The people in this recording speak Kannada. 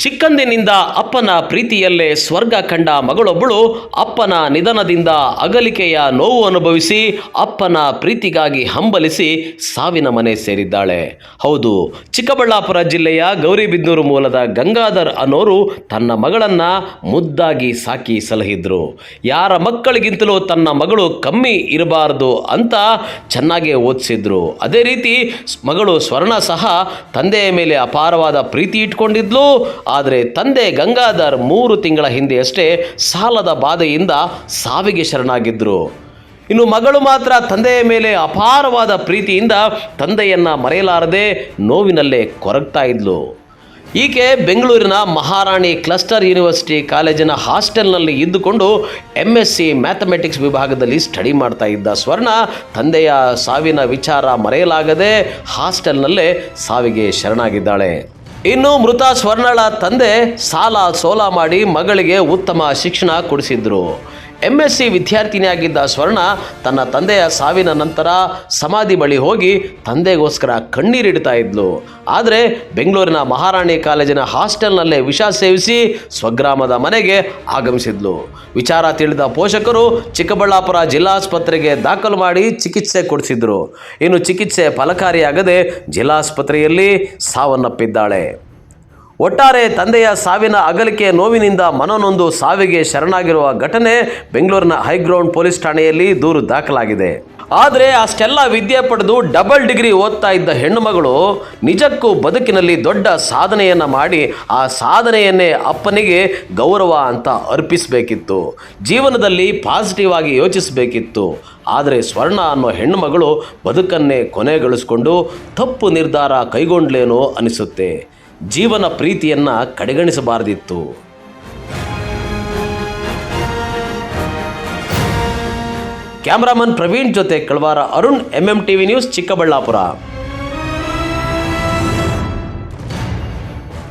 ಚಿಕ್ಕಂದಿನಿಂದ ಅಪ್ಪನ ಪ್ರೀತಿಯಲ್ಲೇ ಸ್ವರ್ಗ ಕಂಡ ಮಗಳೊಬ್ಬಳು ಅಪ್ಪನ ನಿಧನದಿಂದ ಅಗಲಿಕೆಯ ನೋವು ಅನುಭವಿಸಿ ಅಪ್ಪನ ಪ್ರೀತಿಗಾಗಿ ಹಂಬಲಿಸಿ ಸಾವಿನ ಮನೆ ಸೇರಿದ್ದಾಳೆ. ಹೌದು, ಚಿಕ್ಕಬಳ್ಳಾಪುರ ಜಿಲ್ಲೆಯ ಗೌರಿಬಿದನೂರು ಮೂಲದ ಗಂಗಾಧರ್ ಅನ್ನೋರು ತನ್ನ ಮಗಳನ್ನ ಮುದ್ದಾಗಿ ಸಾಕಿ ಸಲಹಿದ್ರು. ಯಾರ ಮಕ್ಕಳಿಗಿಂತಲೂ ತನ್ನ ಮಗಳು ಕಮ್ಮಿ ಇರಬಾರದು ಅಂತ ಚೆನ್ನಾಗೇ ಓದಿಸಿದ್ರು. ಅದೇ ರೀತಿ ಮಗಳು ಸ್ವರ್ಣ ಸಹ ತಂದೆಯ ಮೇಲೆ ಅಪಾರವಾದ ಪ್ರೀತಿ ಇಟ್ಕೊಂಡಿದ್ಲು. ಆದರೆ ತಂದೆ ಗಂಗಾಧರ್ 3 ತಿಂಗಳ ಹಿಂದೆಯಷ್ಟೇ ಸಾಲದ ಬಾಧೆಯಿಂದ ಸಾವಿಗೆ ಶರಣಾಗಿದ್ದರು. ಇನ್ನು ಮಗಳು ಮಾತ್ರ ತಂದೆಯ ಮೇಲೆ ಅಪಾರವಾದ ಪ್ರೀತಿಯಿಂದ ತಂದೆಯನ್ನ ಮರೆಯಲಾರದೆ ನೋವಿನಲ್ಲೇ ಕೊರಗ್ತಾ ಇದ್ಲು. ಈಕೆ ಬೆಂಗಳೂರಿನ ಮಹಾರಾಣಿ ಕ್ಲಸ್ಟರ್ ಯೂನಿವರ್ಸಿಟಿ ಕಾಲೇಜಿನ ಹಾಸ್ಟೆಲ್ನಲ್ಲಿ ಇದ್ದುಕೊಂಡು MSc ಮ್ಯಾಥಮೆಟಿಕ್ಸ್ ವಿಭಾಗದಲ್ಲಿ ಸ್ಟಡಿ ಮಾಡ್ತಾ ಇದ್ದ ಸ್ವರ್ಣ ತಂದೆಯ ಸಾವಿನ ವಿಚಾರ ಮರೆಯಲಾಗದೆ ಹಾಸ್ಟೆಲ್ನಲ್ಲೇ ಸಾವಿಗೆ ಶರಣಾಗಿದ್ದಾಳೆ. ಇನ್ನು ಮೃತ ಸ್ವರ್ಣಳ ತಂದೆ ಸಾಲ ಸೋಲ ಮಾಡಿ ಮಗಳಿಗೆ ಉತ್ತಮ ಶಿಕ್ಷಣ ಕೊಡಿಸಿದ್ರು. MSc ವಿದ್ಯಾರ್ಥಿನಿಯಾಗಿದ್ದ ಸ್ವರ್ಣ ತನ್ನ ತಂದೆಯ ಸಾವಿನ ನಂತರ ಸಮಾಧಿ ಬಳಿ ಹೋಗಿ ತಂದೆಗೋಸ್ಕರ ಕಣ್ಣೀರಿಡ್ತಾ ಇದ್ಲು. ಆದರೆ ಬೆಂಗಳೂರಿನ ಮಹಾರಾಣಿ ಕಾಲೇಜಿನ ಹಾಸ್ಟೆಲ್ನಲ್ಲೇ ವಿಷ ಸೇವಿಸಿ ಸ್ವಗ್ರಾಮದ ಮನೆಗೆ ಆಗಮಿಸಿದ್ಲು. ವಿಚಾರ ತಿಳಿದ ಪೋಷಕರು ಚಿಕ್ಕಬಳ್ಳಾಪುರ ಜಿಲ್ಲಾಸ್ಪತ್ರೆಗೆ ದಾಖಲು ಮಾಡಿ ಚಿಕಿತ್ಸೆ ಕೊಡಿಸಿದ್ರು. ಇನ್ನು ಚಿಕಿತ್ಸೆ ಫಲಕಾರಿಯಾಗದೆ ಜಿಲ್ಲಾಸ್ಪತ್ರೆಯಲ್ಲಿ ಸಾವನ್ನಪ್ಪಿದ್ದಾಳೆ. ಒಟ್ಟಾರೆ ತಂದೆಯ ಸಾವಿನ ಅಗಲಿಕೆಯ ನೋವಿನಿಂದ ಮನನೊಂದು ಸಾವಿಗೆ ಶರಣಾಗಿರುವ ಘಟನೆ ಬೆಂಗಳೂರಿನ ಹೈಗ್ರೌಂಡ್ ಪೊಲೀಸ್ ಠಾಣೆಯಲ್ಲಿ ದೂರು ದಾಖಲಾಗಿದೆ. ಆದರೆ ಅಷ್ಟೆಲ್ಲ ವಿದ್ಯೆ ಪಡೆದು ಡಬಲ್ ಡಿಗ್ರಿ ಓದ್ತಾ ಇದ್ದ ಹೆಣ್ಣುಮಗಳು ನಿಜಕ್ಕೂ ಬದುಕಿನಲ್ಲಿ ದೊಡ್ಡ ಸಾಧನೆಯನ್ನು ಮಾಡಿ ಆ ಸಾಧನೆಯನ್ನೇ ಅಪ್ಪನಿಗೆ ಗೌರವ ಅಂತ ಅರ್ಪಿಸಬೇಕಿತ್ತು. ಜೀವನದಲ್ಲಿ ಪಾಸಿಟಿವ್ ಆಗಿ ಯೋಚಿಸಬೇಕಿತ್ತು. ಆದರೆ ಸ್ವರ್ಣ ಅನ್ನೋ ಹೆಣ್ಣುಮಗಳು ಬದುಕನ್ನೇ ಕೊನೆಗೊಳಿಸಿಕೊಂಡು ತಪ್ಪು ನಿರ್ಧಾರ ಕೈಗೊಂಡ್ಲೇನೋ ಅನಿಸುತ್ತೆ. ಜೀವನ ಪ್ರೀತಿಯನ್ನು ಕಡೆಗಣಿಸಬಾರದಿತ್ತು. ಕ್ಯಾಮರಾಮನ್ ಪ್ರವೀಣ್ ಜೊತೆ ಕಳ್ವಾರ ಅರುಣ್, MMTV ನ್ಯೂಸ್, ಚಿಕ್ಕಬಳ್ಳಾಪುರ.